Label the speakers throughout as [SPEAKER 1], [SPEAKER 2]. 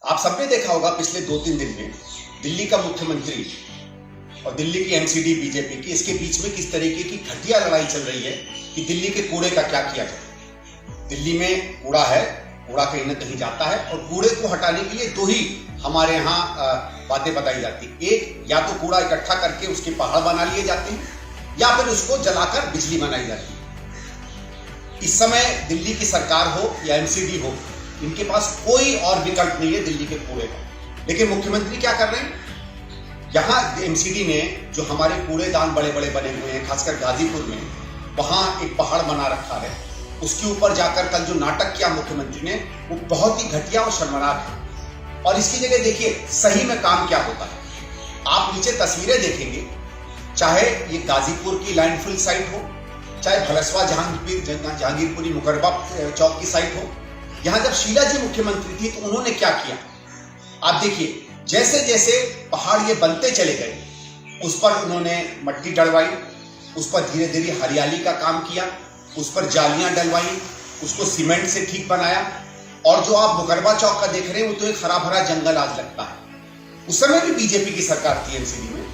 [SPEAKER 1] आप सबने देखा होगा पिछले 2-3 दिन में दिल्ली का मुख्यमंत्री और दिल्ली की एमसीडी बीजेपी की इसके बीच में किस तरीके की घटिया लड़ाई चल रही है कि दिल्ली के कूड़े का क्या किया जाए। दिल्ली में कूड़ा है, कूड़ा कहीं न कहीं जाता है और कूड़े को हटाने के लिए दो ही हमारे यहाँ बातें बताई जाती है। एक, या तो कूड़ा इकट्ठा करके उसके पहाड़ बना लिए जाते हैं या फिर उसको जलाकर बिजली बनाई जाती है। इस समय दिल्ली की सरकार हो या एमसीडी हो, इनके पास कोई और विकल्प नहीं है दिल्ली के कूड़े का। लेकिन मुख्यमंत्री क्या कर रहे हैं, यहाँ एमसीडी ने जो हमारे कूड़ेदान बड़े बड़े बने हुए हैं, खासकर गाजीपुर में, वहां एक पहाड़ बना रखा है। उसके ऊपर जाकर कल जो नाटक किया मुख्यमंत्री ने, वो बहुत ही घटिया और शर्मनाक है। और इसकी जगह देखिए सही में काम क्या होता है। आप नीचे तस्वीरें देखेंगे, चाहे ये गाजीपुर की लैंडफिल साइट हो, चाहे भलसवा जहांगीरपुरी मुकरबा चौक की साइट हो, यहां जब शीला जी मुख्यमंत्री थी तो उन्होंने क्या किया आप देखिए। जैसे जैसे पहाड़ ये बनते चले गए, उस पर उन्होंने मट्टी डलवाई, उस पर धीरे धीरे हरियाली का काम किया, उस पर जालियां डलवाई, उसको सीमेंट से ठीक बनाया। और जो आप मुकरबा चौक का देख रहे हैं वो तो एक हरा भरा जंगल आज लगता है। उस समय भी बीजेपी की सरकार थी एमसीडी में,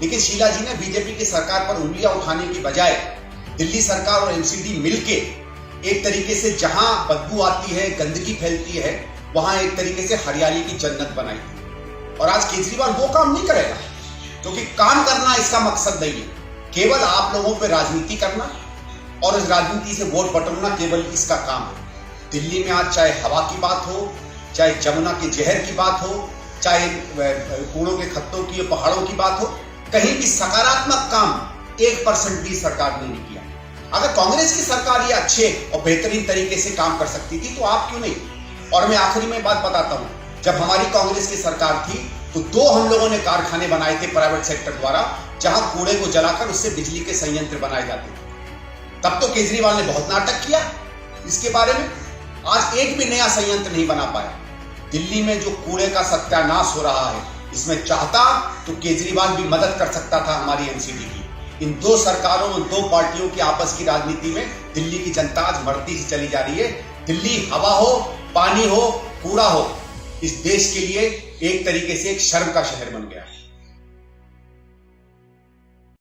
[SPEAKER 1] लेकिन शीला जी ने बीजेपी की सरकार पर उंगलियां उठाने की बजाय दिल्ली सरकार और एमसीडी मिलके एक तरीके से जहां बदबू आती है, गंदगी फैलती है, वहां एक तरीके से हरियाली की जन्नत बनाई। और आज केजरीवाल वो काम नहीं करेगा, क्योंकि काम करना इसका मकसद नहीं है। केवल आप लोगों पे राजनीति करना और इस राजनीति से वोट बटोरना केवल इसका काम है। दिल्ली में आज चाहे हवा की बात हो, चाहे जमुना के जहर की बात हो, चाहे कूड़ों के खत्तों की, पहाड़ों की बात हो, कहीं भी सकारात्मक काम 1% भी सरकार ने नहीं किया। अगर कांग्रेस की सरकार ये अच्छे और बेहतरीन तरीके से काम कर सकती थी तो आप क्यों नहीं। और मैं आखिरी में बात बताता हूं, जब हमारी कांग्रेस की सरकार थी तो 2 हम लोगों ने कारखाने बनाए थे प्राइवेट सेक्टर द्वारा, जहां कूड़े को जलाकर उससे बिजली के संयंत्र बनाए जाते थे। तब तो केजरीवाल ने बहुत नाटक किया इसके बारे में। आज एक भी नया संयंत्र नहीं बना पाया। दिल्ली में जो कूड़े का सत्यानाश हो रहा है, इसमें चाहता तो केजरीवाल भी मदद कर सकता था हमारी एमसीडी की। इन 2 सरकारों और 2 पार्टियों की आपस की राजनीति में दिल्ली की जनता आज मरती ही चली जा रही है। दिल्ली हवा हो, पानी हो, कूड़ा हो, इस देश के लिए एक तरीके से एक शर्म का शहर बन गया।